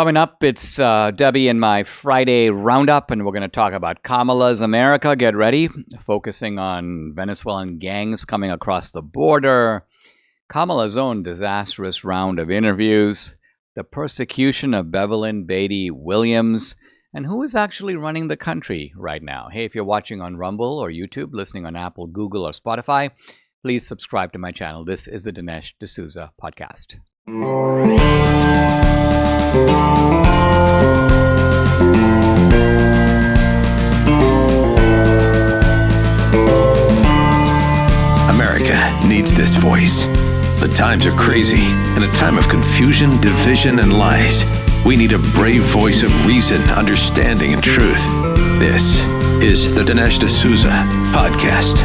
Coming up, it's Debbie and my Friday Roundup, and we're going to talk about Kamala's America. Get ready. Focusing on Venezuelan gangs coming across the border, Kamala's own disastrous round of interviews, the persecution of Bevelyn Beatty Williams, and who is actually running the country right now. Hey, if you're watching on Rumble or YouTube, listening on Apple, Google, or Spotify, please subscribe to my channel. This is the Dinesh D'Souza podcast. America needs this voice. The times are crazy. In a time of confusion, division, and lies, we need a brave voice of reason, understanding, and truth. This is the Dinesh D'Souza podcast.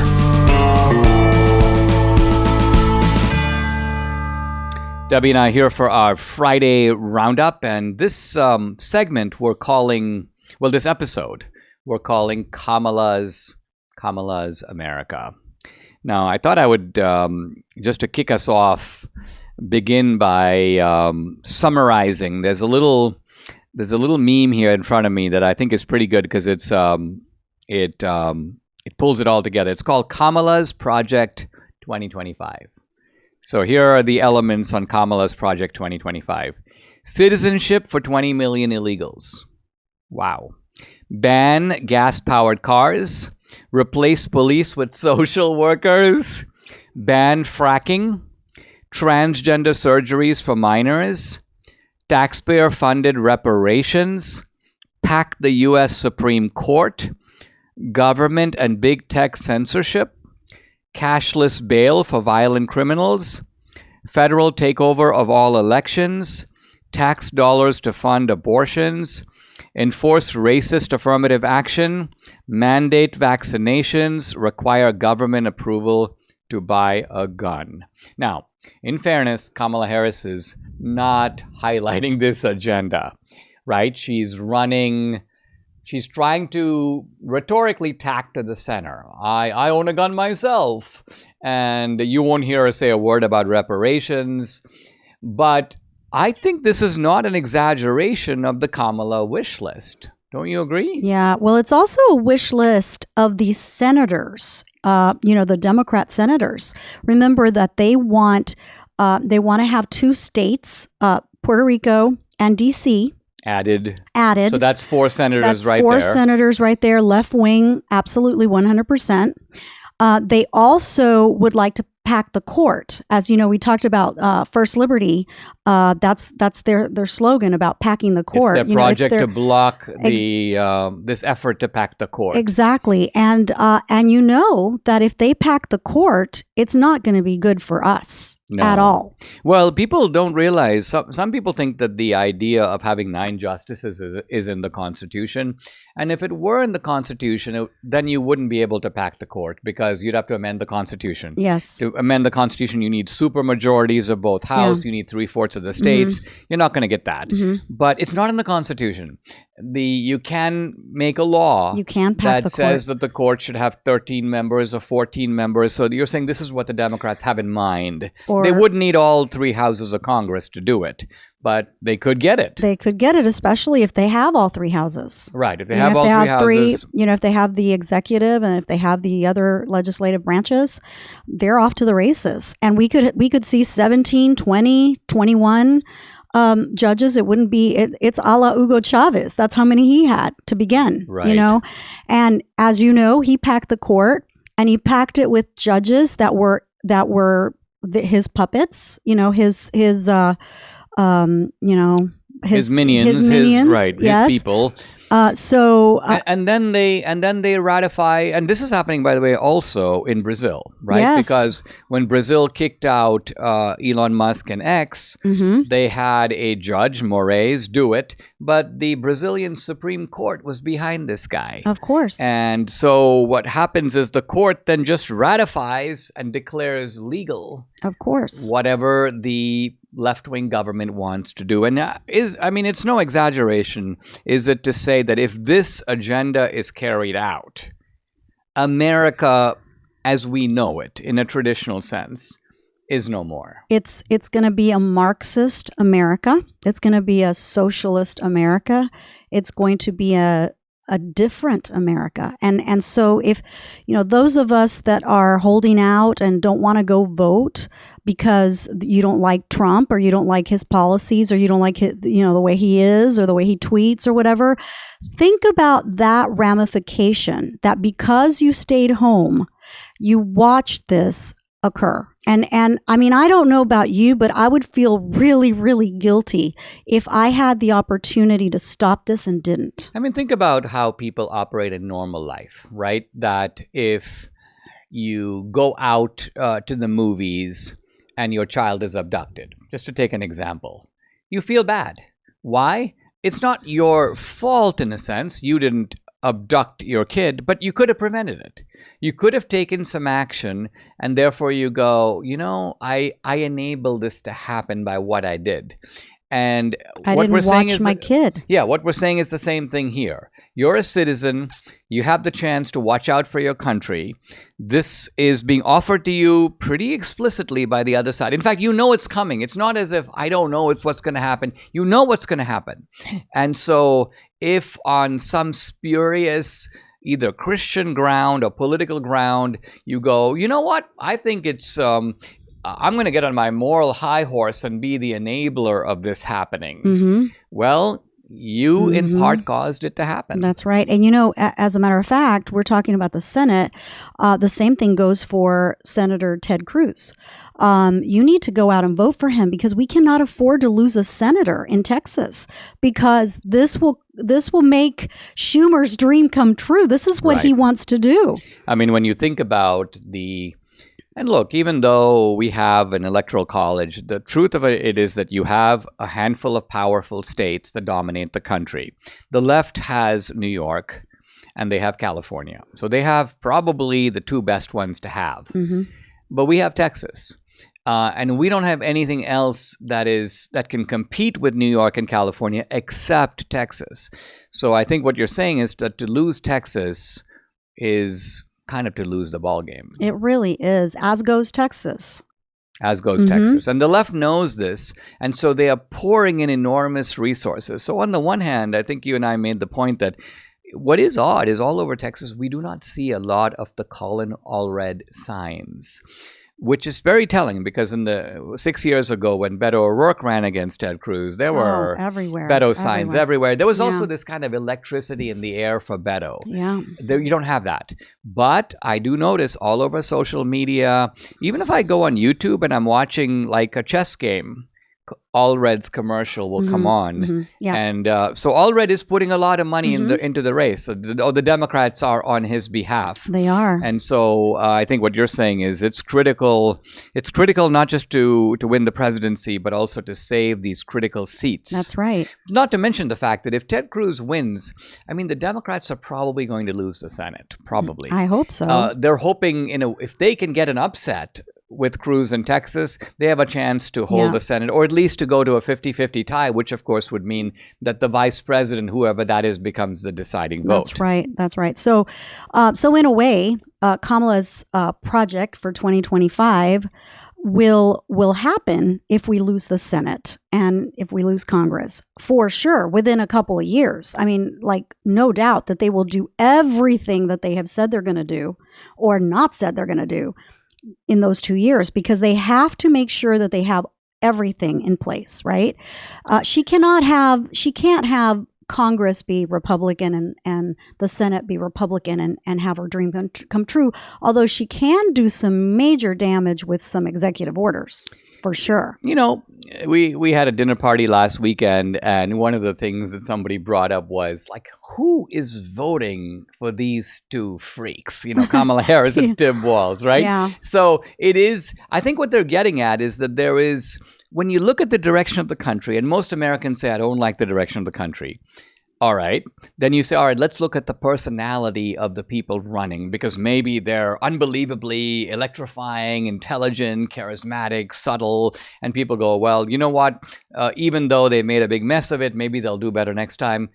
Debbie and I here for our Friday Roundup, and this segment we're calling, well, this episode we're calling Kamala's America. Now, I thought I would, just to kick us off, begin by summarizing. There's a little meme here in front of me that I think is pretty good because it pulls it all together. It's called Kamala's Project 2025. So here are the elements on Kamala's Project 2025. Citizenship for 20 million illegals. Wow. Ban gas-powered cars. Replace police with social workers. Ban fracking. Transgender surgeries for minors. Taxpayer-funded reparations. Pack the U.S. Supreme Court. Government and big tech censorship. Cashless bail for violent criminals, federal takeover of all elections, tax dollars to fund abortions, enforce racist affirmative action, mandate vaccinations, require government approval to buy a gun. Now, in fairness, Kamala Harris is not highlighting this agenda, right? She's trying to rhetorically tack to the center. I own a gun myself, and you won't hear her say a word about reparations. But I think this is not an exaggeration of the Kamala wish list. Don't you agree? Yeah, well, it's also a wish list of the senators, the Democrat senators. Remember that they want to have two states, Puerto Rico and D.C., Added. So that's four senators right there. Four senators right there, left wing, absolutely 100%. They also would like to pack the court. As you know, we talked about First Liberty. That's their slogan about packing the court. It's their project to block this effort to pack the court. Exactly, and you know that if they pack the court, it's not going to be good for us at all. Well, people don't realize. Some people think that the idea of having 9 justices is in the Constitution. And if it were in the Constitution, then you wouldn't be able to pack the court because you'd have to amend the Constitution. Yes. To amend the Constitution, you need supermajorities of both houses. Yeah. You need 3/4 of the states. Mm-hmm. You're not going to get that. Mm-hmm. But it's not in the Constitution. You can make a law that says that the court should have 13 members or 14 members. So you're saying this is what the Democrats have in mind. They wouldn't need all 3 houses of Congress to do it. But they could get it. They could get it, especially if they have all 3 houses. Right. If they have all 3 houses. If they have the executive and if they have the other legislative branches, they're off to the races. And we could see 17, 20, 21 judges. It wouldn't be, it's a la Hugo Chavez. That's how many he had to begin, right. And as you know, he packed the court and he packed it with judges that were his puppets, his minions, his people. And then they ratify, and this is happening, by the way, also in Brazil, right? Yes. Because when Brazil kicked out Elon Musk and X, they had a judge, Moraes, do it, but the Brazilian Supreme Court was behind this guy. Of course. And so what happens is the court then just ratifies and declares legal, of course, whatever the left-wing government wants to do. And it's no exaggeration, is it, to say that if this agenda is carried out, America as we know it in a traditional sense is no more. It's going to be a Marxist America. It's going to be a socialist America. It's going to be a different America. And so if, those of us that are holding out and don't want to go vote because you don't like Trump or you don't like his policies or you don't like his, the way he is or the way he tweets or whatever, think about that ramification, that because you stayed home, you watched this occur. And I mean, I don't know about you, but I would feel really, really guilty if I had the opportunity to stop this and didn't. I mean, think about how people operate in normal life, right? That if you go out to the movies and your child is abducted, just to take an example, you feel bad. Why? It's not your fault in a sense. You didn't abduct your kid, but you could have prevented it. You could have taken some action, and therefore you go, I enabled this to happen by what I did. And I what didn't we're saying watch is my kid. Yeah, what we're saying is the same thing here. You're a citizen. You have the chance to watch out for your country. This is being offered to you pretty explicitly by the other side. In fact, it's coming. It's not as if I don't know what's going to happen. You know what's going to happen. And so if on some spurious either Christian ground or political ground, you go, you know what? I think it's I'm going to get on my moral high horse and be the enabler of this happening. Mm-hmm. Well, you in part caused it to happen. That's right. And as a matter of fact, we're talking about the Senate. The same thing goes for Senator Ted Cruz. You need to go out and vote for him because we cannot afford to lose a senator in Texas because this will make Schumer's dream come true. This is what he wants to do. I mean, when you think about and look, even though we have an electoral college, the truth of it is that you have a handful of powerful states that dominate the country. The left has New York and they have California. So they have probably the two best ones to have. Mm-hmm. But we have Texas. And we don't have anything else that can compete with New York and California except Texas. So I think what you're saying is that to lose Texas is kind of to lose the ball game. It really is, as goes Texas. As goes Texas. And the left knows this, and so they are pouring in enormous resources. So on the one hand, I think you and I made the point that what is odd is all over Texas, we do not see a lot of the Colin Allred signs, which is very telling because in the 6 years ago when Beto O'Rourke ran against Ted Cruz, there were everywhere. Beto signs everywhere. There was also this kind of electricity in the air for Beto. Yeah. You don't have that. But I do notice all over social media, even if I go on YouTube and I'm watching like a chess game, Allred's commercial will come on. Mm-hmm. Yeah. And so Allred is putting a lot of money into the race. The Democrats are on his behalf. They are. And so I think what you're saying is it's critical. It's critical not just to win the presidency, but also to save these critical seats. That's right. Not to mention the fact that if Ted Cruz wins, I mean, the Democrats are probably going to lose the Senate. Probably. I hope so. They're hoping, if they can get an upset with Cruz in Texas, they have a chance to hold the Senate, or at least to go to a 50-50 tie, which of course would mean that the vice president, whoever that is, becomes the deciding vote. That's right. So in a way, Kamala's project for 2025 will happen if we lose the Senate and if we lose Congress, for sure, within a couple of years. I mean, no doubt that they will do everything that they have said they're going to do or not said they're going to do in those 2 years, because they have to make sure that they have everything in place, right? She can't have Congress be Republican and the Senate be Republican and have her dream come true, although she can do some major damage with some executive orders, for sure. We had a dinner party last weekend, and one of the things that somebody brought up was who is voting for these two freaks? Kamala Harris and Tim Walz, right? Yeah. So it is. I think what they're getting at is that there is, when you look at the direction of the country, and most Americans say, I don't like the direction of the country. All right. Then you say, all right, let's look at the personality of the people running, because maybe they're unbelievably electrifying, intelligent, charismatic, subtle. And people go, well, you know what? Even though they made a big mess of it, maybe they'll do better next time.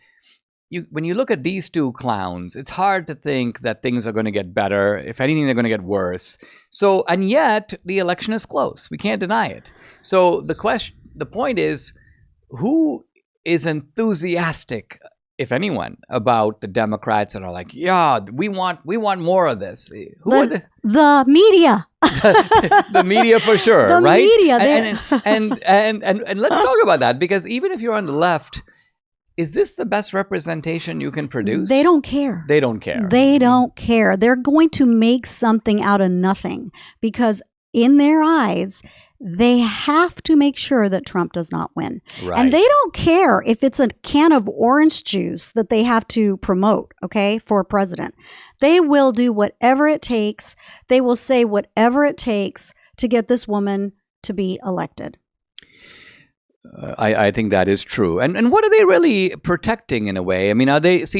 when you look at these two clowns, it's hard to think that things are going to get better. If anything, they're going to get worse. So, and yet the election is close. We can't deny it. So the point is, who is enthusiastic, if anyone, about the Democrats and are like, yeah, we want more of this? Who are the media. The media for sure, the right? Media, and let's talk about that, because even if you're on the left, is this the best representation you can produce? They don't care. They don't care. They don't care. They're going to make something out of nothing, because in their eyes, they have to make sure that Trump does not win. Right. And they don't care if it's a can of orange juice that they have to promote, okay, for president. They will do whatever it takes. They will say whatever it takes to get this woman to be elected. I think that is true. And what are they really protecting in a way? I mean,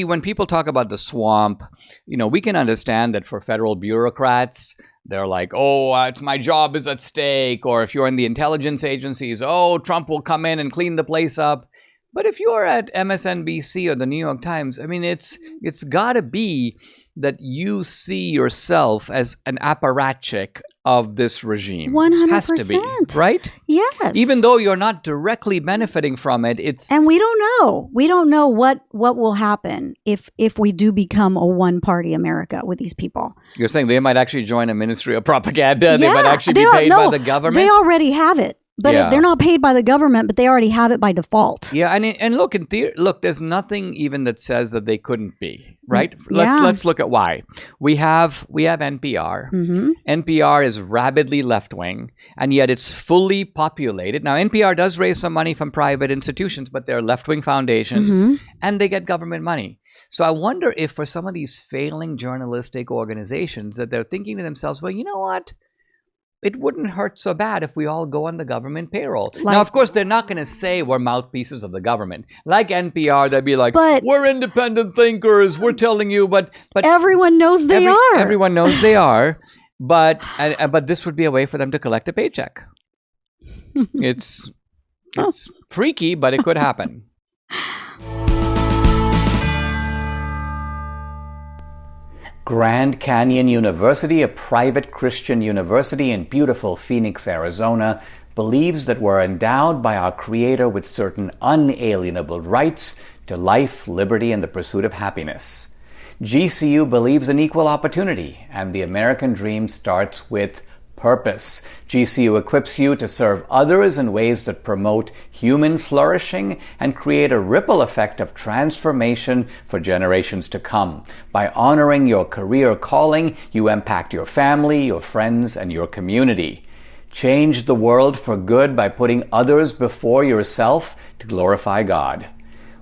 when people talk about the swamp, we can understand that for federal bureaucrats, they're like, oh, it's my job is at stake. Or if you're in the intelligence agencies, oh, Trump will come in and clean the place up. But if you're at MSNBC or the New York Times, I mean, it's got to be that you see yourself as an apparatchik of this regime. 100%. Has to be, right? Yes. Even though you're not directly benefiting from it, and we don't know. We don't know what will happen if we do become a one-party America with these people. You're saying they might actually join a ministry of propaganda. They might actually be paid by the government. They already have it. But they're not paid by the government, but they already have it by default. Yeah, and look, in theory, there's nothing even that says that they couldn't be, right? Let's look at why. We have NPR. Mm-hmm. NPR is rabidly left-wing, and yet it's fully populated. Now, NPR does raise some money from private institutions, but they're left-wing foundations, and they get government money. So I wonder if for some of these failing journalistic organizations that they're thinking to themselves, well, you know what? It wouldn't hurt so bad if we all go on the government payroll. Now, of course, they're not going to say we're mouthpieces of the government. Like NPR, they'd be like, we're independent thinkers, we're telling you, but everyone knows they are. Everyone knows they are, but this would be a way for them to collect a paycheck. It's freaky, but it could happen. Grand Canyon University, a private Christian university in beautiful Phoenix, Arizona, believes that we're endowed by our Creator with certain unalienable rights to life, liberty, and the pursuit of happiness. GCU believes in equal opportunity, and the American dream starts with purpose. GCU equips you to serve others in ways that promote human flourishing and create a ripple effect of transformation for generations to come. By honoring your career calling, you impact your family, your friends, and your community. Change the world for good by putting others before yourself to glorify God.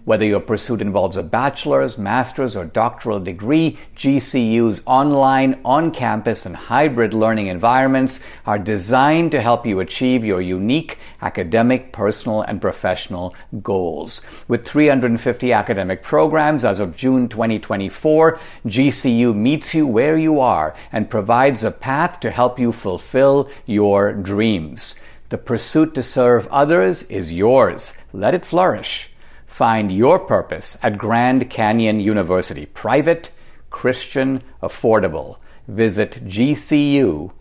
Whether your pursuit involves a bachelor's, master's, or doctoral degree, GCU's online, on-campus, and hybrid learning environments are designed to help you achieve your unique academic, personal, and professional goals. With 350 academic programs as of June 2024, GCU meets you where you are and provides a path to help you fulfill your dreams. The pursuit to serve others is yours. Let it flourish. Find your purpose at Grand Canyon University. Private, Christian, affordable. Visit gcu.edu.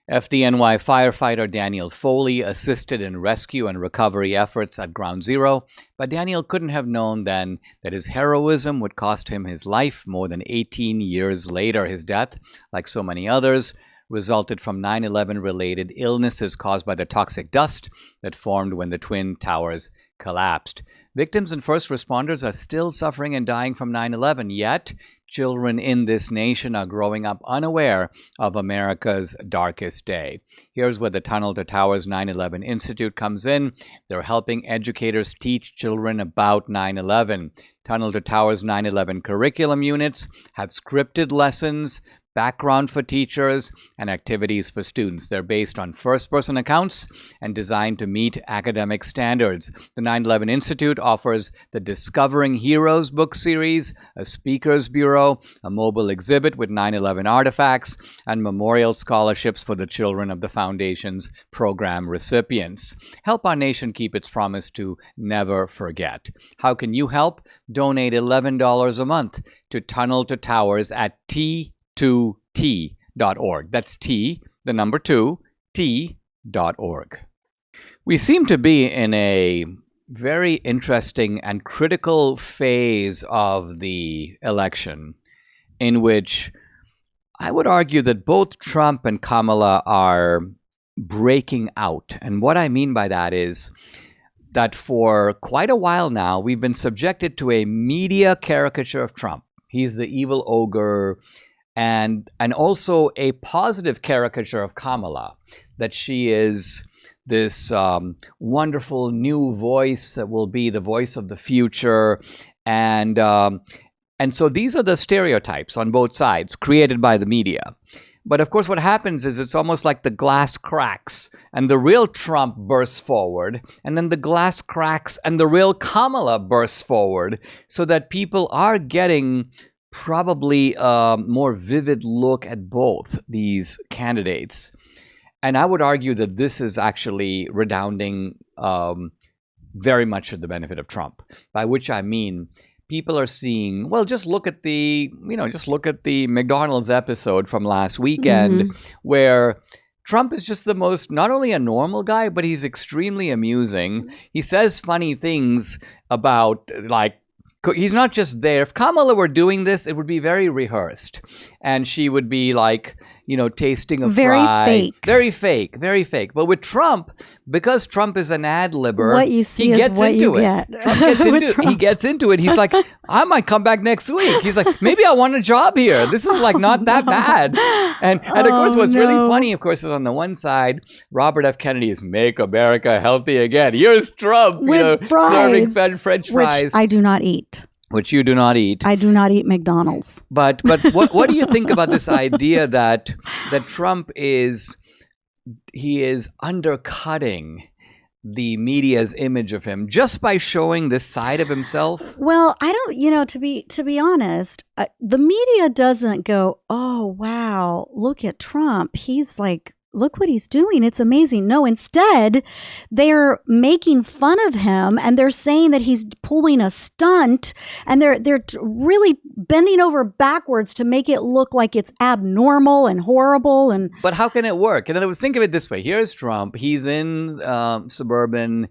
FDNY firefighter Daniel Foley assisted in rescue and recovery efforts at Ground Zero, but Daniel couldn't have known then that his heroism would cost him his life more than 18 years later. His death, like so many others, resulted from 9/11 related illnesses caused by the toxic dust that formed when the Twin Towers collapsed. Victims and first responders are still suffering and dying from 9/11, yet children in this nation are growing up unaware of America's darkest day. Here's where the Tunnel to Towers 9/11 Institute comes in. They're helping educators teach children about 9/11. Tunnel to Towers 9/11 curriculum units have scripted lessons background for teachers, and activities for students. They're based on first-person accounts and designed to meet academic standards. The 9/11 Institute offers the Discovering Heroes book series, a speakers bureau, a mobile exhibit with 9/11 artifacts, and memorial scholarships for the children of the Foundation's program recipients. Help our nation keep its promise to never forget. How can you help? Donate $11 a month to Tunnel to Towers at T2T.org. That's T, the number 2, T.org. We seem to be in a very interesting and critical phase of the election in which I would argue that both Trump and Kamala are breaking out. And what I mean by that is that for quite a while now, we've been subjected to a media caricature of Trump. He's the evil ogre, and also a positive caricature of Kamala, that she is this wonderful new voice that will be the voice of the future. And so these are the stereotypes on both sides created by the media. But of course, what happens is it's almost like the glass cracks and the real Trump bursts forward, and then the glass cracks and the real Kamala bursts forward, so that people are getting probably a more vivid look at both these candidates. And I would argue that this is actually redounding very much to the benefit of Trump, by which I mean people are seeing, well, just look at the McDonald's episode from last weekend, where Trump is just the most, not only a normal guy, but he's extremely amusing. He says funny things about, like, he's not just there. If Kamala were doing this, it would be very rehearsed. And she would be like, tasting a fry. Very fake. But with Trump, because Trump is an ad-libber, what you see is what you get. He gets into it. He's like, I might come back next week. He's like, maybe I want a job here. This is like not that bad. And of course, what's really funny, of course, is on the one side, Robert F. Kennedy is Make America Healthy Again. Here's Trump, with serving French fries. Which I do not eat. Which you do not eat. I do not eat McDonald's. But what do you think about this idea that Trump is undercutting the media's image of him just by showing this side of himself? Well, I don't, to be honest, the media doesn't go, oh, wow, look at Trump. He's like, look what he's doing. It's amazing. No, instead, they're making fun of him, and they're saying that he's pulling a stunt, and they're really bending over backwards to make it look like it's abnormal and horrible. But how can it work? In other words, think of it this way. Here's Trump. He's in suburban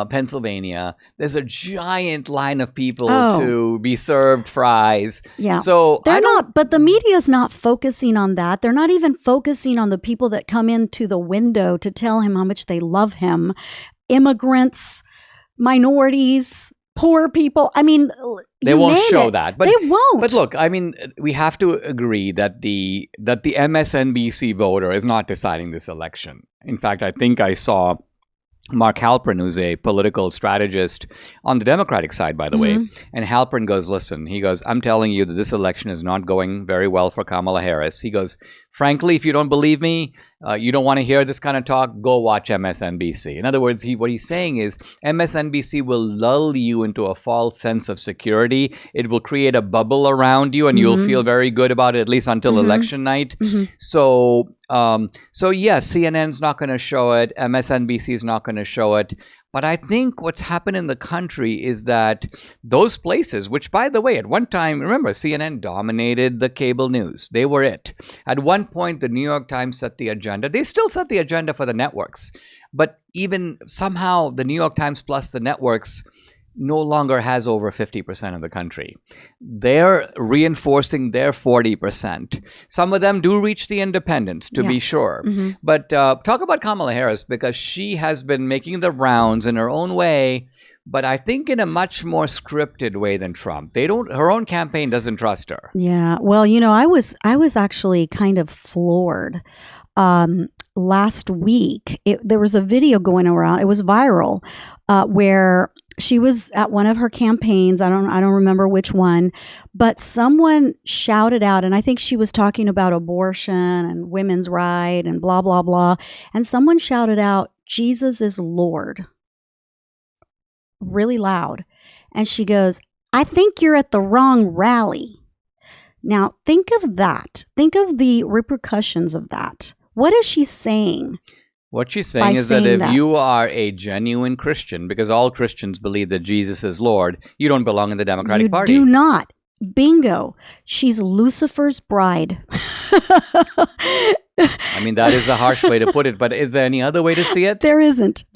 Pennsylvania. There's a giant line of people to be served fries. Yeah. So but the media's not focusing on that. They're not even focusing on the people that come into the window to tell him how much they love him. Immigrants, minorities, poor people. I mean, they won't show that. But they won't. But look, I mean, we have to agree that the MSNBC voter is not deciding this election. In fact, I think I saw Mark Halper, who's a political strategist on the Democratic side, by the way. And Halpern goes, listen, he goes, I'm telling you that this election is not going very well for Kamala Harris. He goes, frankly, if you don't believe me, you don't want to hear this kind of talk, go watch MSNBC. In other words, what he's saying is MSNBC will lull you into a false sense of security. It will create a bubble around you, and you'll feel very good about it, at least until election night. So yes, CNN's not going to show it. MSNBC is not going to show it. But I think what's happened in the country is that those places, which, by the way, at one time, remember, CNN dominated the cable news. They were it. At one point, the New York Times set the agenda. They still set the agenda for the networks. But even somehow, the New York Times plus the networks no longer has over 50% of the country. They're reinforcing their 40%. Some of them do reach the independents, to be sure. But talk about Kamala Harris, because she has been making the rounds in her own way, but I think in a much more scripted way than Trump. Her own campaign doesn't trust her. Yeah. Well, I was actually kind of floored. Last week, there was a video going around. It was viral, where she was at one of her campaigns. I don't remember which one, but someone shouted out, and I think she was talking about abortion and women's right and blah, blah, blah. And someone shouted out, "Jesus is Lord," really loud. And she goes, "I think you're at the wrong rally." Now, think of that. Think of the repercussions of that. What is she saying? What she's saying is that if you are a genuine Christian, because all Christians believe that Jesus is Lord, you don't belong in the Democratic Party. You do not. Bingo. She's Lucifer's bride. I mean, that is a harsh way to put it, but is there any other way to see it? There isn't.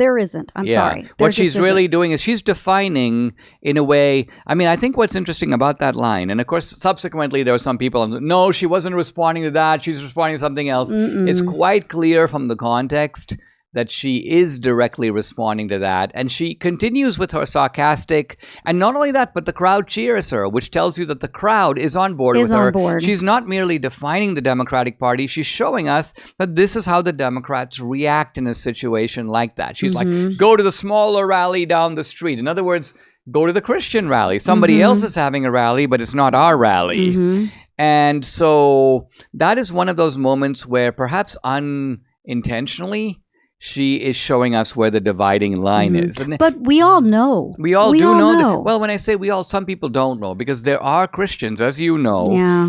I'm sorry. What she's really doing is she's defining, in a way, I mean, I think what's interesting about that line, and of course, subsequently, there were some people, no, she wasn't responding to that, she's responding to something else. It's quite clear from the context that she is directly responding to that. And she continues with her sarcastic, and not only that, but the crowd cheers her, which tells you that the crowd is on board with her. She's not merely defining the Democratic Party, she's showing us that this is how the Democrats react in a situation like that. She's like, go to the smaller rally down the street. In other words, go to the Christian rally. Somebody else is having a rally, but it's not our rally. And so that is one of those moments where perhaps unintentionally, she is showing us where the dividing line is. But we all know. We all do know. Well, when I say we all, some people don't know, because there are Christians, as you know,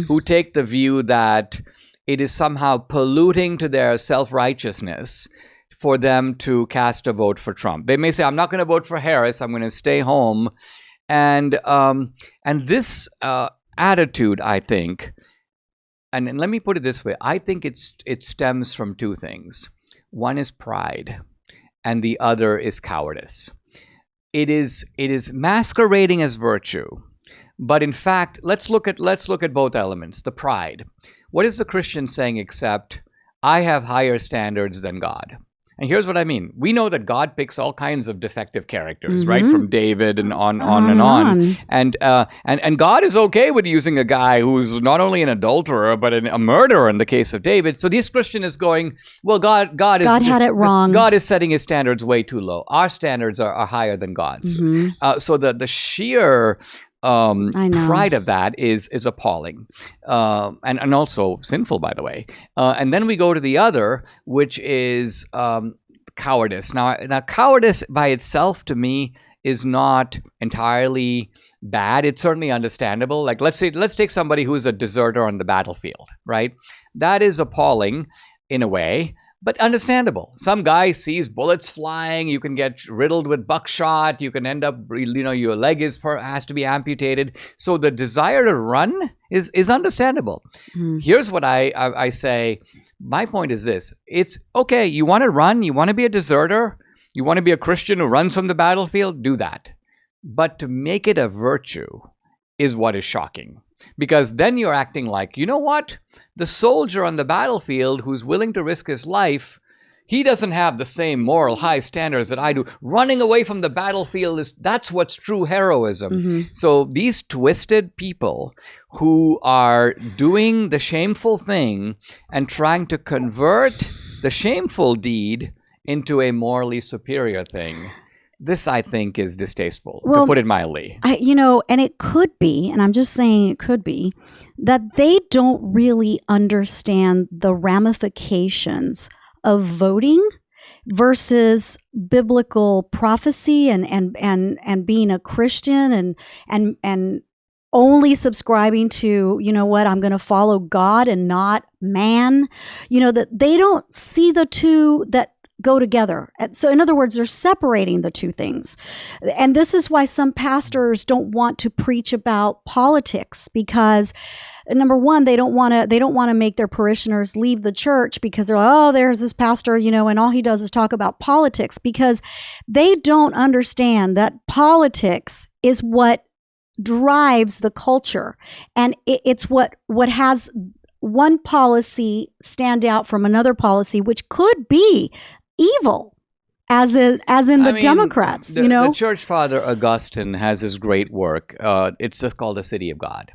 who take the view that it is somehow polluting to their self-righteousness for them to cast a vote for Trump. They may say, I'm not going to vote for Harris, I'm going to stay home. And this attitude, I think, and let me put it this way, I think it stems from two things. One is pride, and the other is cowardice. It is masquerading as virtue, but in fact, let's look at both elements. The pride. What is the Christian saying except, I have higher standards than God? And here's what I mean. We know that God picks all kinds of defective characters, right? From David and on and on. And God is okay with using a guy who's not only an adulterer, but a murderer in the case of David. So this Christian is going, well, God had it wrong. God is setting his standards way too low. Our standards are higher than God's. So the sheer pride of that is appalling, and also sinful, by the way. And then we go to the other, which is cowardice. Now, cowardice by itself, to me, is not entirely bad. It's certainly understandable. Like, let's take somebody who's a deserter on the battlefield, right? That is appalling in a way, but understandable. Some guy sees bullets flying, you can get riddled with buckshot, you can end up, your leg has to be amputated. So the desire to run is understandable. Here's what I say. My point is this. It's okay, you want to run, you want to be a deserter, you want to be a Christian who runs from the battlefield, do that. But to make it a virtue is what is shocking. Because then you're acting like, you know what? The soldier on the battlefield who's willing to risk his life, he doesn't have the same moral high standards that I do. Running away from the battlefield, that's what's true heroism. So these twisted people who are doing the shameful thing and trying to convert the shameful deed into a morally superior thing, this, I think, is distasteful, to put it mildly. And it could be, and I'm just saying it could be, that they don't really understand the ramifications of voting versus biblical prophecy and being a Christian and only subscribing to, I'm going to follow God and not man. That they don't see the two that go together. So in other words, they're separating the two things. And this is why some pastors don't want to preach about politics, because number one, they don't want to make their parishioners leave the church because they're like, oh, there's this pastor, and all he does is talk about politics, because they don't understand that politics is what drives the culture. And it's what has one policy stand out from another policy, which could be evil, as in the Democrats. The church father Augustine has his great work. It's just called The City of God.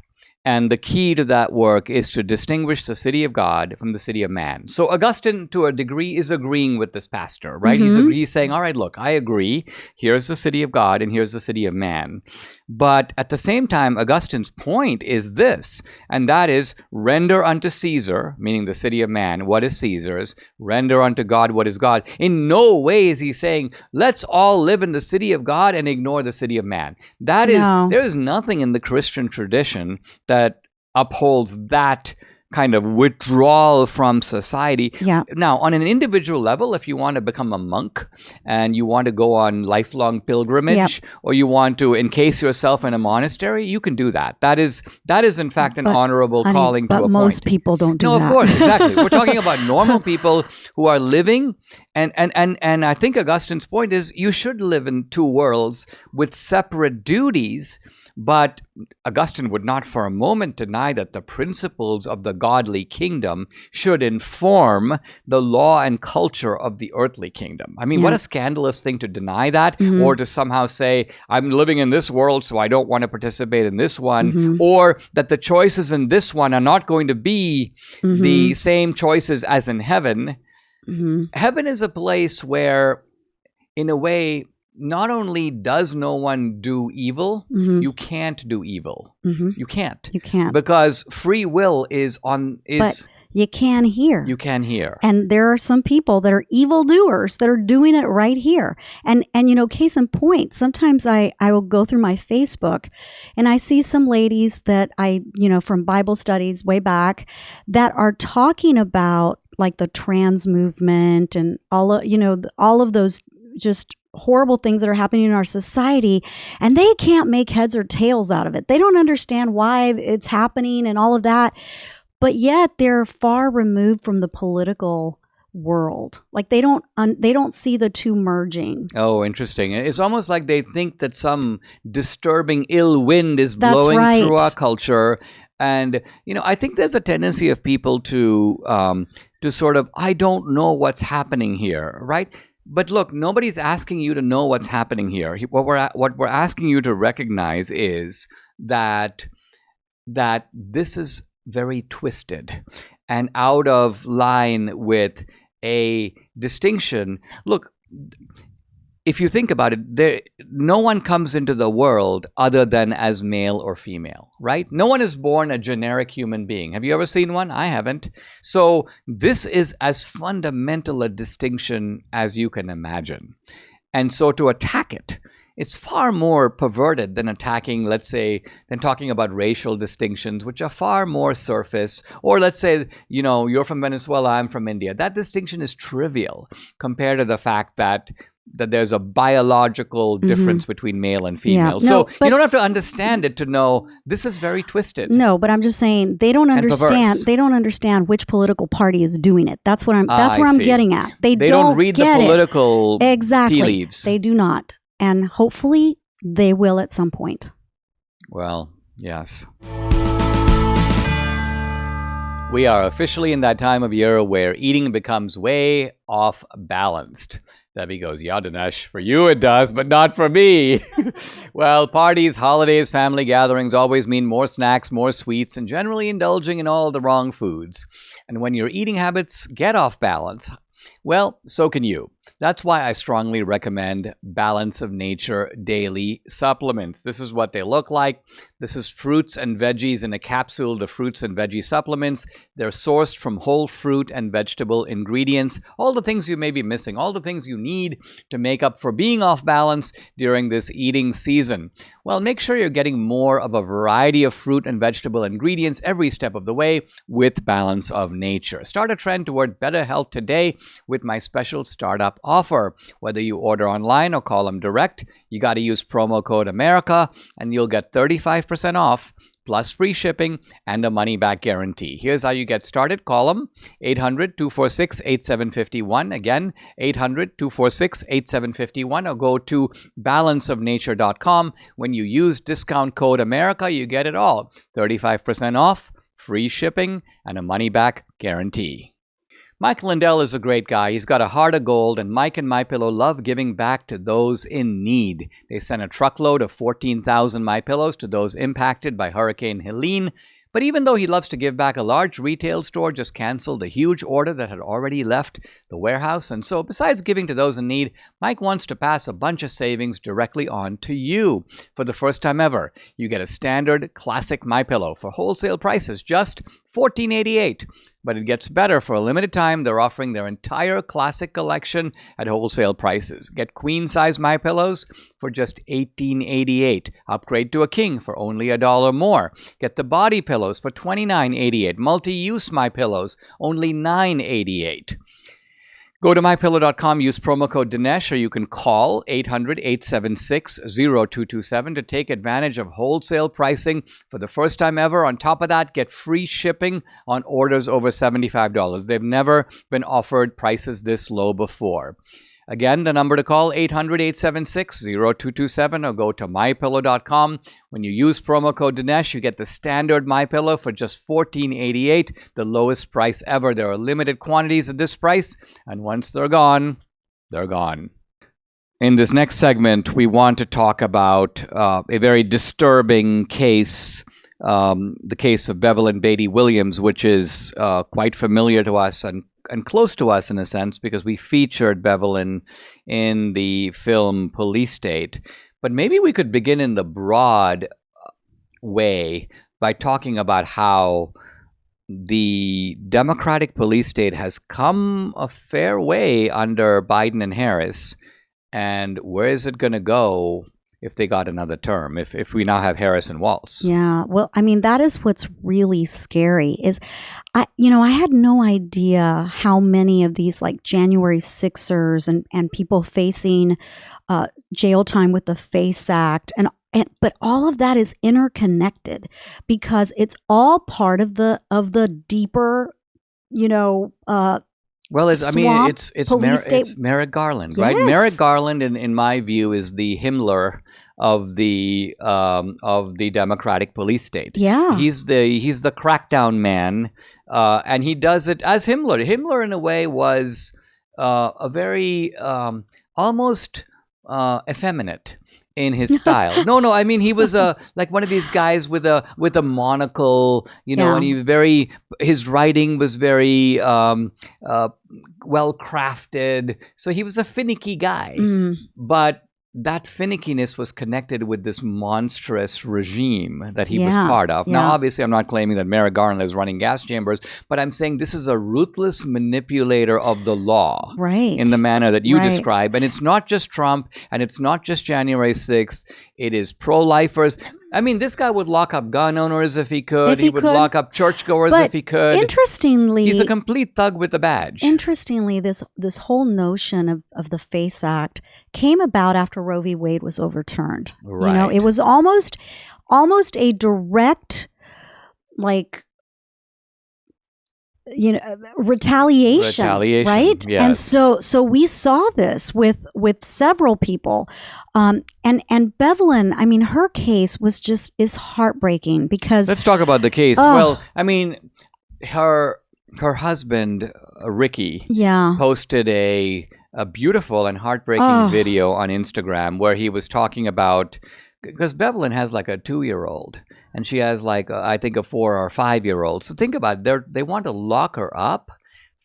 And the key to that work is to distinguish the city of God from the city of man. So Augustine, to a degree, is agreeing with this pastor, right? He's saying, all right, look, I agree. Here's the city of God and here's the city of man. But at the same time, Augustine's point is this, and that is render unto Caesar, meaning the city of man, what is Caesar's, render unto God what is God. In no way is he saying, let's all live in the city of God and ignore the city of man. That is, there is nothing in the Christian tradition that upholds that kind of withdrawal from society. Yeah. Now, on an individual level, if you want to become a monk and you want to go on lifelong pilgrimage, or you want to encase yourself in a monastery, you can do that. That is in fact an honorable calling to a point. But most people don't do that. No, of course, exactly. We're talking about normal people who are living, and I think Augustine's point is you should live in two worlds with separate duties. But Augustine would not for a moment deny that the principles of the godly kingdom should inform the law and culture of the earthly kingdom. I mean, what a scandalous thing to deny that, or to somehow say, I'm living in this world, so I don't want to participate in this one, or that the choices in this one are not going to be the same choices as in heaven. Heaven is a place where, in a way, not only does no one do evil, you can't do evil. You can't. You can't. Because free will is But you can here. You can hear. And there are some people that are evildoers that are doing it right here. And case in point, sometimes I will go through my Facebook and I see some ladies that from Bible studies way back that are talking about like the trans movement and all of those just horrible things that are happening in our society, and they can't make heads or tails out of it. They don't understand why it's happening and all of that, but yet they're far removed from the political world. Like they don't see the two merging. Oh, interesting. It's almost like they think that some disturbing ill wind is blowing through our culture. And, I think there's a tendency of people to sort of, I don't know what's happening here, right? But look, nobody's asking you to know what's happening here. What we're asking you to recognize is that this is very twisted and out of line with a distinction. Look, if you think about it, no one comes into the world other than as male or female, right? No one is born a generic human being. Have you ever seen one? I haven't. So this is as fundamental a distinction as you can imagine. And so to attack it, it's far more perverted than talking about racial distinctions, which are far more surface. Or let's say, you're from Venezuela, I'm from India. That distinction is trivial compared to the fact that there's a biological difference between male and female. Yeah. So you don't have to understand it to know this is very twisted. No, but I'm just saying they don't understand. They don't understand which political party is doing it. That's where I'm getting at. They don't read get the political exactly. tea leaves. They do not, and hopefully they will at some point. Well, yes. We are officially in that time of year where eating becomes way off balanced. Debbie goes, yeah, Dinesh, for you it does, but not for me. Well, parties, holidays, family gatherings always mean more snacks, more sweets, and generally indulging in all the wrong foods. And when your eating habits get off balance, well, so can you. That's why I strongly recommend Balance of Nature daily supplements. This is what they look like. This is fruits and veggies in a capsule, the fruits and veggie supplements. They're sourced from whole fruit and vegetable ingredients, all the things you may be missing, all the things you need to make up for being off balance during this eating season. Well, make sure you're getting more of a variety of fruit and vegetable ingredients every step of the way with Balance of Nature. Start a trend toward better health today with my special startup offer. Whether you order online or call them direct, you got to use promo code America and you'll get 35% off plus free shipping and a money-back guarantee. Here's how you get started. Call them 800-246-8751. Again, 800-246-8751, or go to balanceofnature.com. When you use discount code America, you get it all. 35% off, free shipping, and a money-back guarantee. Mike Lindell is a great guy. He's got a heart of gold, and Mike and MyPillow love giving back to those in need. They sent a truckload of 14,000 MyPillows to those impacted by Hurricane Helene. But even though he loves to give back, a large retail store just canceled a huge order that had already left the warehouse. And so besides giving to those in need, Mike wants to pass a bunch of savings directly on to you. For the first time ever, you get a standard classic MyPillow for wholesale prices, just $14.88. But it gets better. For a limited time, they're offering their entire classic collection at wholesale prices. Get queen-size MyPillows for just $18.88. Upgrade to a king for only $1 more. Get the body pillows for $29.88. Multi-use MyPillows, only $9.88. Go to mypillow.com, use promo code Dinesh, or you can call 800-876-0227 to take advantage of wholesale pricing for the first time ever. On top of that, get free shipping on orders over $75. They've never been offered prices this low before. Again, the number to call, 800-876-0227, or go to mypillow.com. When you use promo code Dinesh, you get the standard MyPillow for just $14.88, the lowest price ever. There are limited quantities at this price, and once they're gone, they're gone. In this next segment, we want to talk about a very disturbing case, the case of Bevelyn Beatty Williams, which is quite familiar to us and close to us in a sense, because we featured Bevelyn in the film Police State. But maybe we could begin in the broad way by talking about how the Democratic police state has come a fair way under Biden and Harris, and where is it going to go if they got another term, if we now have Harris and Walz? Yeah, well, I mean, that is what's really scary is, I had no idea how many of these like January 6ers and people facing jail time with the FACE Act but all of that is interconnected because it's all part of the deeper, well, it's Merrick Garland, yes. Right? Merrick Garland, in my view, is the Himmler of the Democratic police state. Yeah, he's the crackdown man, and he does it as Himmler. Himmler, in a way, was a very almost effeminate in his style. No, I mean, he was like one of these guys with a monocle, and his writing was very well crafted. So he was a finicky guy, but that finickiness was connected with this monstrous regime that he was part of. Now, obviously, I'm not claiming that Merrick Garland is running gas chambers, but I'm saying this is a ruthless manipulator of the law, right, in the manner that you describe. And it's not just Trump, and it's not just January 6th. It is pro-lifers. I mean, this guy would lock up gun owners if he could. He would lock up churchgoers if he could. Interestingly, he's a complete thug with a badge. Interestingly, this whole notion of the FACE Act came about after Roe v. Wade was overturned. Right. It was almost a direct, like, retaliation, right? Yes. And so we saw this with several people, and Bevelyn. I mean, her case is heartbreaking because let's talk about the case. Well, I mean, her husband Ricky posted a beautiful and heartbreaking video on Instagram where he was talking about, because Bevelyn has like a 2-year-old and she has like I think a 4 or 5-year-old. So think about it. They want to lock her up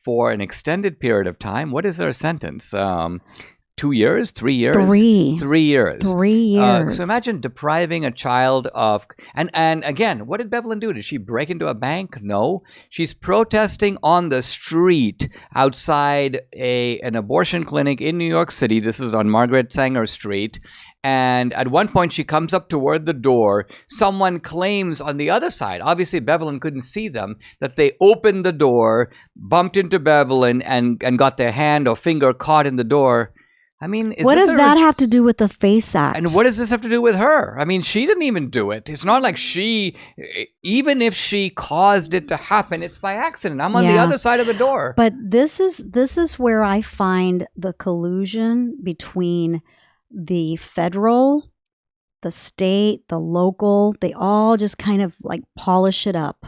for an extended period of time. What is her sentence? 2 years? 3 years? 3 years. 3 years. So imagine depriving a child of... And again, what did Bevelyn do? Did she break into a bank? No. She's protesting on the street outside an abortion clinic in New York City. This is on Margaret Sanger Street. And at one point, she comes up toward the door. Someone claims on the other side, obviously Bevelyn couldn't see them, that they opened the door, bumped into Bevelyn, and got their hand or finger caught in the door. I mean, what does that have to do with the FACE Act? And what does this have to do with her? I mean, she didn't even do it. It's not like even if she caused it to happen, it's by accident. I'm on the other side of the door. But this is where I find the collusion between the federal, the state, the local. They all just kind of like polish it up.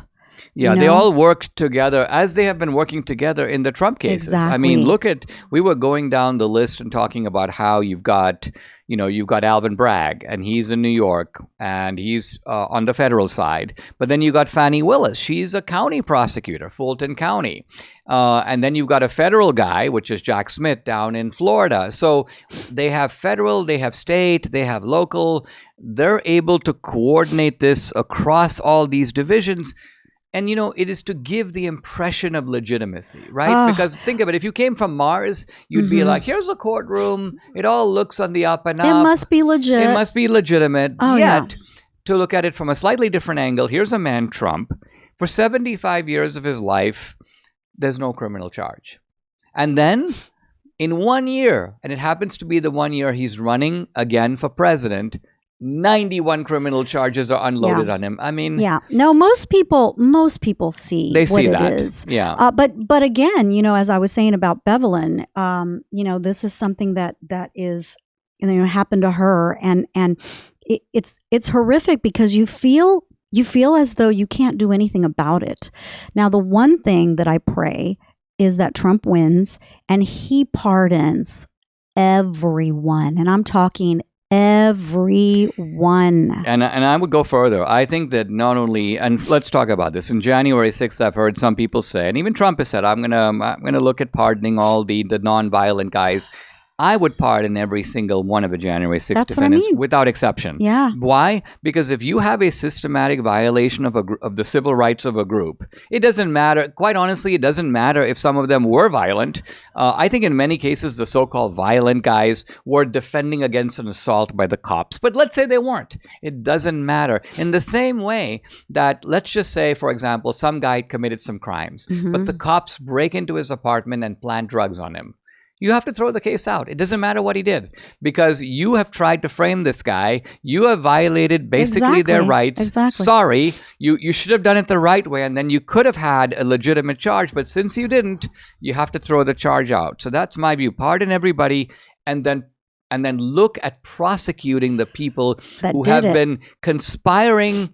Yeah, you they know? all work together as they have been working together in the Trump cases. I mean, Exactly. we were going down the list and talking about how you've got Alvin Bragg, and he's in New York, and he's on the federal side. But then you got Fani Willis. She's a county prosecutor, Fulton County. And then you've got a federal guy, which is Jack Smith down in Florida. So they have federal, they have state, they have local. They're able to coordinate this across all these divisions. And, it is to give the impression of legitimacy, right? Because think of it, if you came from Mars, you'd be like, here's a courtroom. It all looks on the up and up. It must be legit. It must be legitimate. Oh, Yet, to look at it from a slightly different angle, here's a man, Trump, for 75 years of his life, there's no criminal charge. And then, in 1 year, and it happens to be the 1 year he's running again for president, 91 criminal charges are unloaded on him. I mean, no, most people see they see what that. it is. Yeah. But again, as I was saying about Bevelyn, this is something that is happened to her, and it's horrific because you feel as though you can't do anything about it. Now, the one thing that I pray is that Trump wins and he pardons everyone, and I'm talking everyone. And I would go further. I think that not only, and let's talk about this. On January 6th, I've heard some people say, and even Trump has said, I'm gonna look at pardoning all the nonviolent guys. I would pardon every single one of the January 6th defendants without exception. Yeah. Why? Because if you have a systematic violation of the civil rights of a group, it doesn't matter. Quite honestly, it doesn't matter if some of them were violent. I think in many cases, the so-called violent guys were defending against an assault by the cops. But let's say they weren't. It doesn't matter. In the same way that, let's just say, for example, some guy committed some crimes, but the cops break into his apartment and plant drugs on him. You have to throw the case out. It doesn't matter what he did, because you have tried to frame this guy. You have violated basically their rights. Exactly. Sorry, you should have done it the right way, and then you could have had a legitimate charge. But since you didn't, you have to throw the charge out. So that's my view. Pardon everybody, and then look at prosecuting the people who have been conspiring.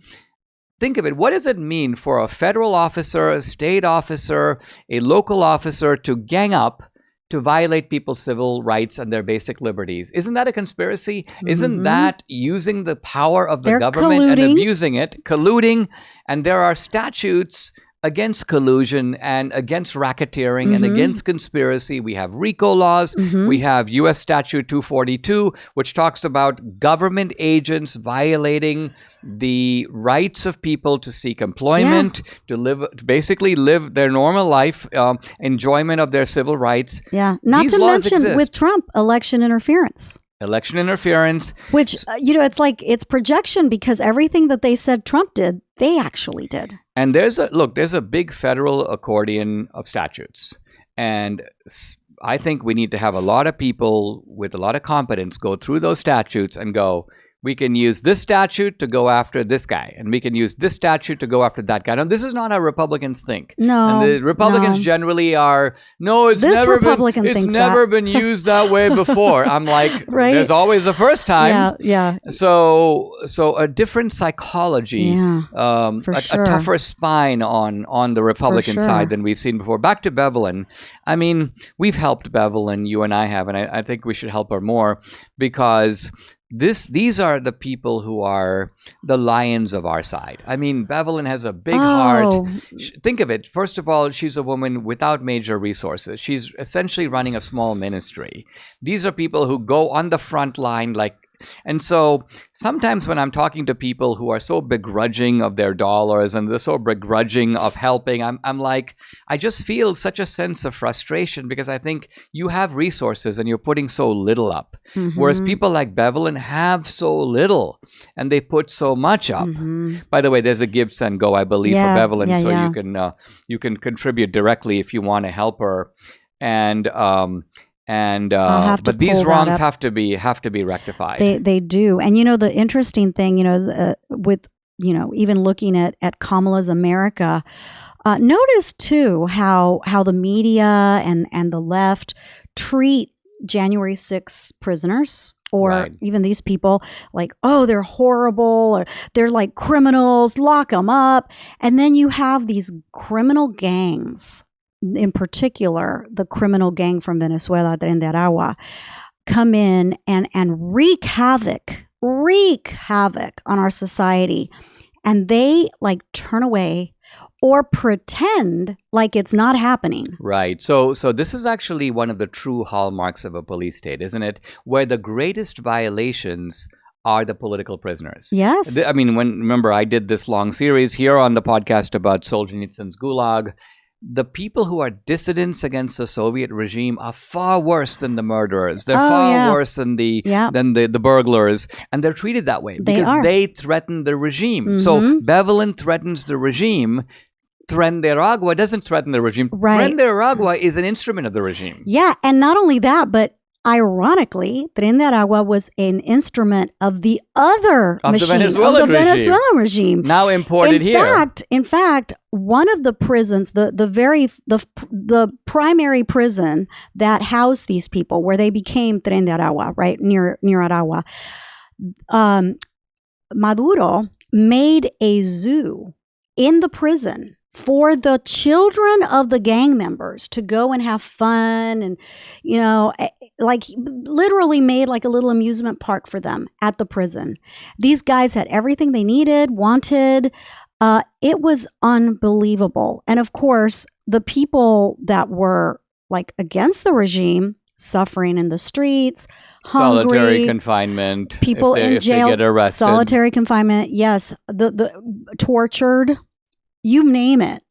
Think of it. What does it mean for a federal officer, a state officer, a local officer to gang up to violate people's civil rights and their basic liberties? Isn't that a conspiracy? Isn't that using the power of the government and abusing it, colluding? And there are statutes against collusion and against racketeering and against conspiracy. We have RICO laws. We have U.S. Statute 242, which talks about government agents violating the rights of people to seek employment, to basically live their normal life, enjoyment of their civil rights. Yeah. Not These to laws mention exist. with Trump, election interference. Election interference. Which, it's like it's projection, because everything that they said Trump did, they actually did. And there's a big federal accordion of statutes. And I think we need to have a lot of people with a lot of competence go through those statutes and go, we can use this statute to go after this guy, and we can use this statute to go after that guy. Now, this is not how Republicans think. No. And the Republicans generally are, it's never been used that way before. I'm like, there's always a first time. Yeah. So a different psychology, a tougher spine on the Republican side than we've seen before. Back to Bevelyn. I mean, we've helped Bevelyn, you and I have, and I think we should help her more, because these are the people who are the lions of our side. I mean, Bevelyn has a big heart. Think of it. First of all, she's a woman without major resources. She's essentially running a small ministry. These are people who go on the front line and so sometimes when I'm talking to people who are so begrudging of their dollars and they're so begrudging of helping, I'm like, I just feel such a sense of frustration, because I think you have resources and you're putting so little up. Whereas people like Bevelyn have so little and they put so much up. By the way, there's a Give, Send, Go, I believe, for Bevelyn. You can contribute directly if you want to help her. But these wrongs have to be rectified. They do. And the interesting thing, is with even looking at Kamala's America, notice too how the media and the left treat January 6th prisoners. or Right. even these people, like, oh, they're horrible, or they're like criminals, lock them up. And then you have these criminal gangs, in particular, the criminal gang from Venezuela, Tren de Aragua, come in and wreak havoc on our society. And they like turn away or pretend like it's not happening. Right. So this is actually one of the true hallmarks of a police state, isn't it? Where the greatest violations are the political prisoners. Yes. I mean, remember, I did this long series here on the podcast about Solzhenitsyn's Gulag. The people who are dissidents against the Soviet regime are far worse than the murderers. They're far worse than the burglars, and they're treated that way because they threaten the regime. So Bevelyn threatens the regime. Tren de Aragua doesn't threaten the regime. Right. Tren de Aragua is an instrument of the regime. Yeah, and not only that, but ironically, Tren de Aragua was an instrument of the other Of the machine, Venezuelan of the Venezuelan regime. Now imported here. In fact, one of the prisons, the primary prison that housed these people, where they became Tren de Aragua, right near Aragua, Maduro made a zoo in the prison for the children of the gang members to go and have fun, and like literally made like a little amusement park for them at the prison. These guys had everything they needed, wanted. It was unbelievable. And of course, the people that were like against the regime, suffering in the streets, hungry, solitary confinement, people in jail, solitary confinement, yes, the tortured, you name it.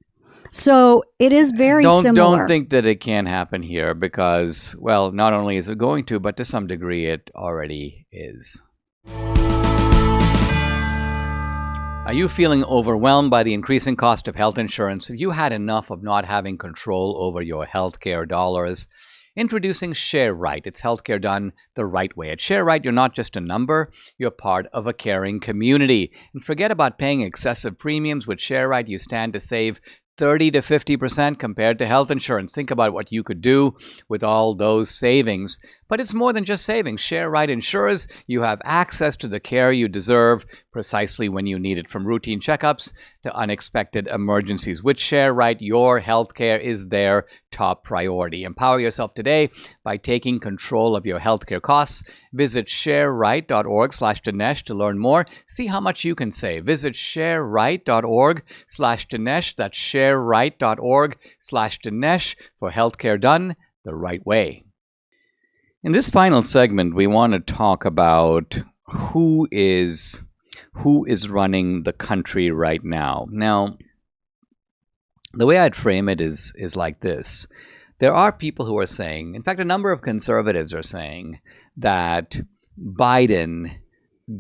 So it is very similar. Don't think that it can happen here because, well, not only is it going to, but to some degree it already is. Are you feeling overwhelmed by the increasing cost of health insurance? Have you had enough of not having control over your healthcare dollars? Introducing ShareRight. It's healthcare done the right way. At ShareRight, you're not just a number, you're part of a caring community. And forget about paying excessive premiums. With ShareRight, you stand to save 30 to 50% compared to health insurance. Think about what you could do with all those savings. But it's more than just savings. ShareRight ensures you have access to the care you deserve precisely when you need it, from routine checkups to unexpected emergencies. With ShareRight, your healthcare is their top priority. Empower yourself today by taking control of your healthcare costs. Visit shareright.org/Dinesh to learn more. See how much you can save. Visit shareright.org/Dinesh. That's shareright.org/Dinesh for healthcare done the right way. In this final segment, we want to talk about who is running the country right now. Now, the way I'd frame it is like this. There are people who are saying, in fact, a number of conservatives are saying that Biden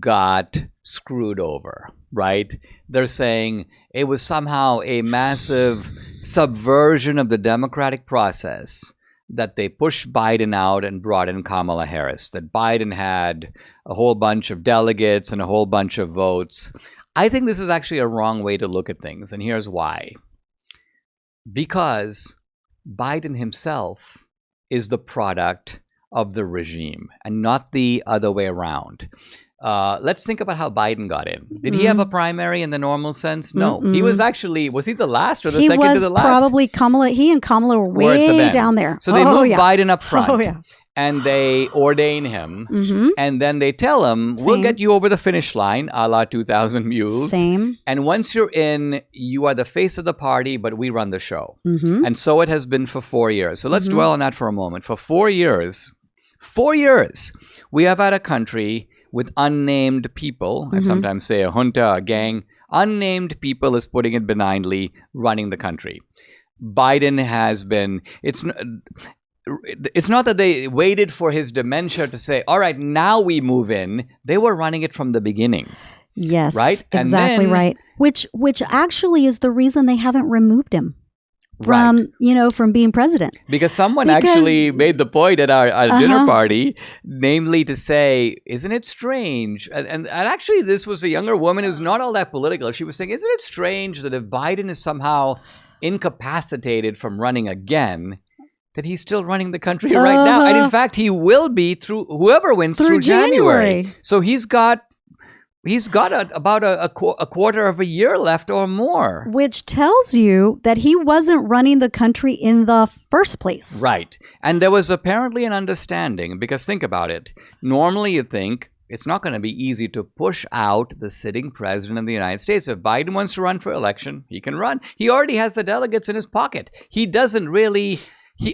got screwed over, right? They're saying it was somehow a massive subversion of the democratic process that they pushed Biden out and brought in Kamala Harris, that Biden had a whole bunch of delegates and a whole bunch of votes. I think this is actually a wrong way to look at things, and here's why. Because Biden himself is the product of the regime and not the other way around. Let's think about how Biden got in. Did he have a primary in the normal sense? No. He was actually, was he the last or the second to the last? He was probably Kamala. He and Kamala were way down there. So they moved Biden up front. And they ordain him. And then they tell him, we'll get you over the finish line, a la 2000 Mules. And once you're in, you are the face of the party, but we run the show. And so it has been for 4 years. So let's dwell on that for a moment. For 4 years, we have had a country with unnamed people. I sometimes say a junta, a gang. Unnamed people, is putting it benignly, running the country. Biden has been, it's not that they waited for his dementia to say, all right, now we move in. They were running it from the beginning. Yes, right? Exactly right. Which actually is the reason they haven't removed him from being president. Because someone actually made the point at our dinner party, namely to say, isn't it strange? And actually, this was a younger woman who's not all that political. She was saying, isn't it strange that if Biden is somehow incapacitated from running again, that he's still running the country right now. And in fact, he will be through whoever wins through January. So he's got about a quarter of a year left or more. Which tells you that he wasn't running the country in the first place. Right. And there was apparently an understanding, because think about it. Normally you think it's not going to be easy to push out the sitting president of the United States. If Biden wants to run for election, he can run. He already has the delegates in his pocket. He doesn't really,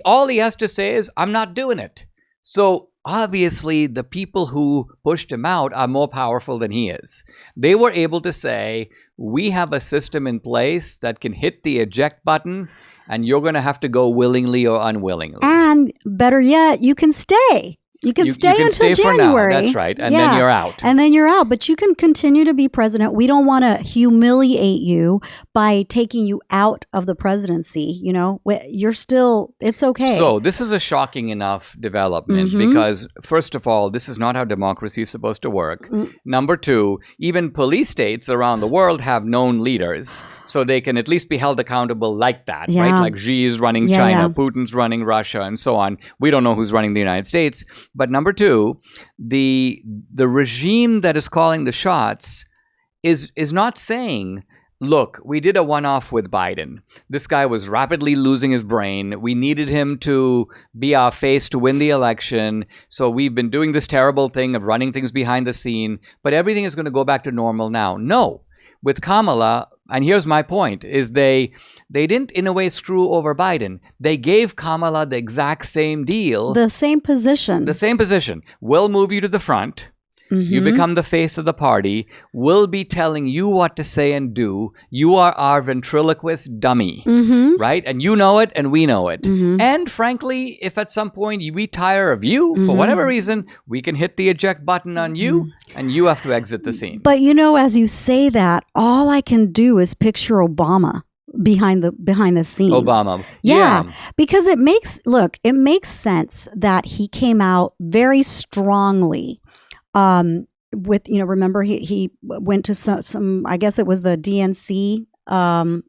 all he has to say is, I'm not doing it. So obviously, the people who pushed him out are more powerful than he is. They were able to say, we have a system in place that can hit the eject button, and you're going to have to go willingly or unwillingly. And better yet, you can stay. You can stay until January. That's right. And then you're out. And then you're out. But you can continue to be president. We don't want to humiliate you by taking you out of the presidency. You know, you're still, it's okay. So this is a shocking enough development because, first of all, this is not how democracy is supposed to work. Number two, even police states around the world have known leaders. So they can at least be held accountable like that, right? Like Xi is running China, Putin's running Russia, and so on. We don't know who's running the United States. But number two, the regime that is calling the shots is not saying, look, we did a one-off with Biden. This guy was rapidly losing his brain. We needed him to be our face to win the election. So we've been doing this terrible thing of running things behind the scene. But everything is going to go back to normal now. No. With Kamala, and here's my point, is they didn't in a way screw over Biden. They gave Kamala the exact same deal. The same position. The same position. We'll move you to the front. You become the face of the party. We'll be telling you what to say and do. You are our ventriloquist dummy, right? And you know it and we know it. And frankly, if at some point we tire of you, for whatever reason, we can hit the eject button on you and you have to exit the scene. But you know, as you say that, all I can do is picture Obama behind the scenes. Obama. Yeah. Because it makes sense that he came out very strongly with, remember he went to some, I guess it was the DNC.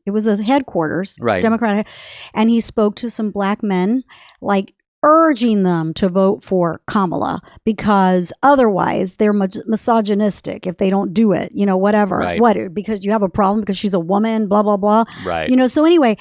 It was a headquarters, right. Democratic, and he spoke to some black men, like urging them to vote for Kamala because otherwise they're misogynistic if they don't do it, whatever. Right. What? Because you have a problem because she's a woman, blah, blah, blah. Right. So anyway,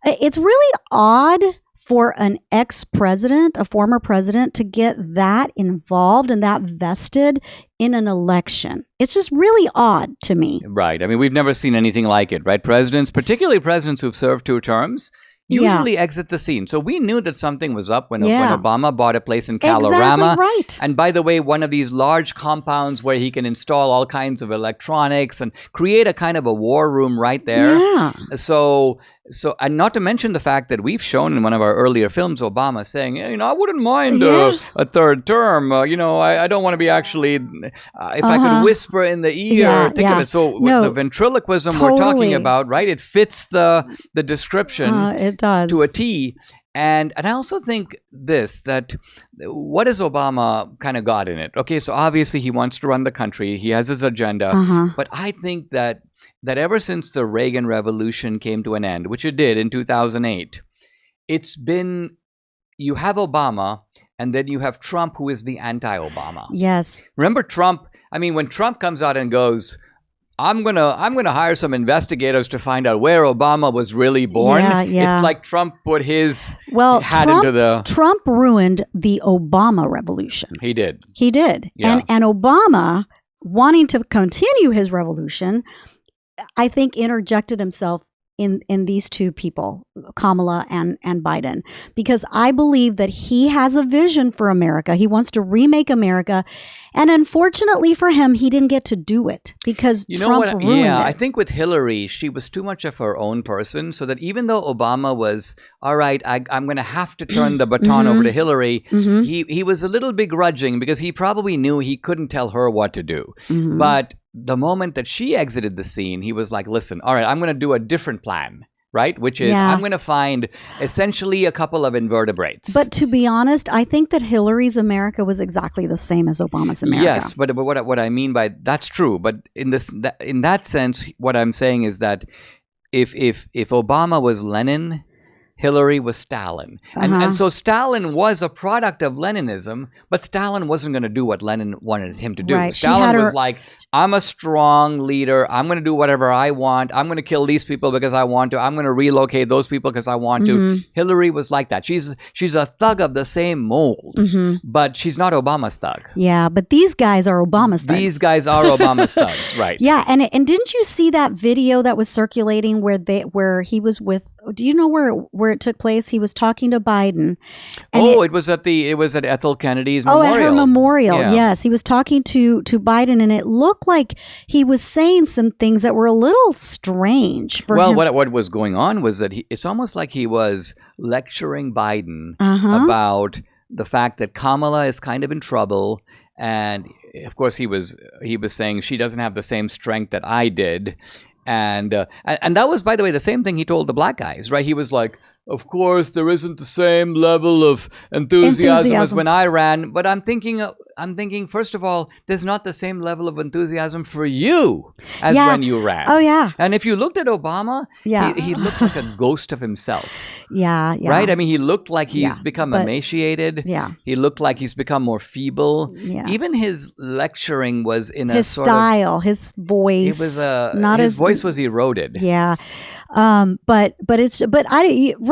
it's really odd for an ex-president, a former president, to get that involved and that vested in an election. It's just really odd to me. Right. I mean, we've never seen anything like it, right? Presidents, particularly presidents who've served 2 terms, usually exit the scene. So we knew that something was up when Obama bought a place in Kalorama. Exactly right. And by the way, one of these large compounds where he can install all kinds of electronics and create a kind of a war room right there. Yeah. So, and not to mention the fact that we've shown in one of our earlier films, Obama saying, I wouldn't mind a third term. I don't want to be actually, if I could whisper in the ear, think of it. So the ventriloquism we're talking about, right? It fits the description. It does. To a T. And I also think that what has Obama kind of got in it? Okay, so obviously he wants to run the country. He has his agenda. But I think that ever since the Reagan Revolution came to an end, which it did in 2008, it's been, you have Obama and then you have Trump, who is the anti-Obama. Yes. Remember Trump? I mean, when Trump comes out and goes, I'm gonna hire some investigators to find out where Obama was really born. Yeah. It's like Trump put his hat into the... Trump ruined the Obama revolution. He did. Yeah. And Obama, wanting to continue his revolution, I think interjected himself in these two people, Kamala and Biden, because I believe that he has a vision for America. He wants to remake America. And unfortunately for him, he didn't get to do it because Trump ruined it. Yeah, I think with Hillary, she was too much of her own person, so that even though Obama was, all right, I'm going to have to turn the baton over to Hillary, he was a little begrudging because he probably knew he couldn't tell her what to do. But the moment that she exited the scene, he was like, listen, all right, I'm going to do a different plan, right? Which is I'm going to find essentially a couple of invertebrates. But to be honest, I think that Hillary's America was exactly the same as Obama's America. Yes, but what I mean by that's true. But in that sense, what I'm saying is that if Obama was Lenin, Hillary was Stalin. And so Stalin was a product of Leninism, but Stalin wasn't going to do what Lenin wanted him to do. Right. Stalin was like, I'm a strong leader. I'm going to do whatever I want. I'm going to kill these people because I want to. I'm going to relocate those people because I want to. Hillary was like that. She's a thug of the same mold, but she's not Obama's thug. Yeah, but these guys are Obama's thugs. These guys are Obama's thugs, right? Yeah, and didn't you see that video that was circulating where he was with? Do you know where it took place? He was talking to Biden. And it was at Ethel Kennedy's memorial. Oh, at her memorial. Yeah. Yes, he was talking to Biden, and it looked like he was saying some things that were a little strange for him. What was going on was that it's almost like he was lecturing Biden about the fact that Kamala is kind of in trouble, and of course he was saying she doesn't have the same strength that I did. And that was, by the way, the same thing he told the black guys, right? He was like, of course, there isn't the same level of enthusiasm as when I ran. But I'm thinking, first of all, there's not the same level of enthusiasm for you as when you ran. Oh, yeah. And if you looked at Obama, he looked like a ghost of himself. Yeah. Right? I mean, he looked like he's become emaciated. Yeah. He looked like he's become more feeble. Yeah. Even his lecturing was in his style, his voice. It was his voice was eroded. Yeah.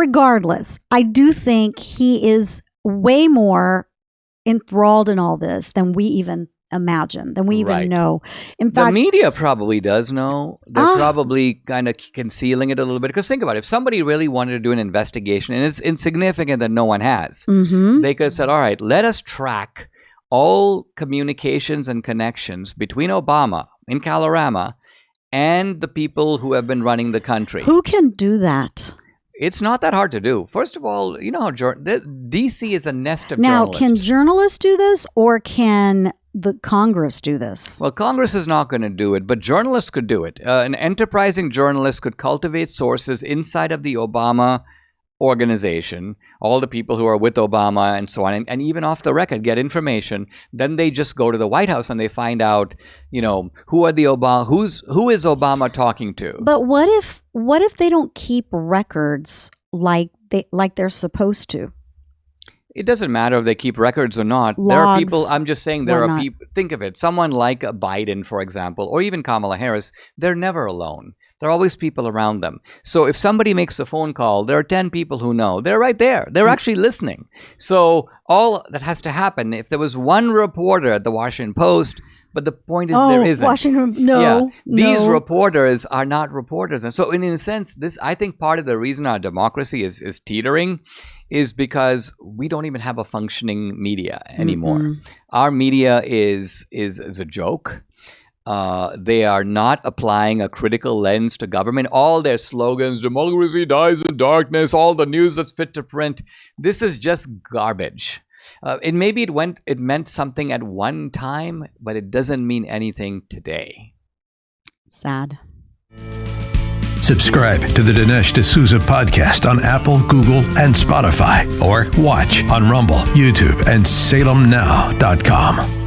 Regardless, I do think he is way more enthralled in all this than we even imagine, than we even know. In fact, the media probably does know. They're probably kind of concealing it a little bit. Because think about it. If somebody really wanted to do an investigation, and it's insignificant that no one has, they could have said, all right, let us track all communications and connections between Obama in Kalorama and the people who have been running the country. Who can do that? It's not that hard to do. First of all, you know how D.C. is a nest of journalists. Now, can journalists do this, or can the Congress do this? Well, Congress is not going to do it, but journalists could do it. An enterprising journalist could cultivate sources inside of the Obama organization, all the people who are with Obama and so on, and even off the record get information. Then they just go to the White House and they find out, who is Obama talking to? But what if they don't keep records like they're supposed to? It doesn't matter if they keep records or not. Logs, there are people, I'm just saying there are people, think of it, someone like Biden, for example, or even Kamala Harris, they're never alone. There are always people around them. So if somebody makes a phone call, there are 10 people who know. They're right there. They're actually listening. So all that has to happen, if there was one reporter at the Washington Post, but the point is there isn't. These reporters are not reporters. And so in a sense, I think part of the reason our democracy is teetering is because we don't even have a functioning media anymore. Our media is a joke. They are not applying a critical lens to government. All their slogans, democracy dies in darkness, all the news that's fit to print. This is just garbage. It meant something at one time, but it doesn't mean anything today. Sad. Subscribe to the Dinesh D'Souza podcast on Apple, Google, and Spotify, or watch on Rumble, YouTube, and SalemNow.com.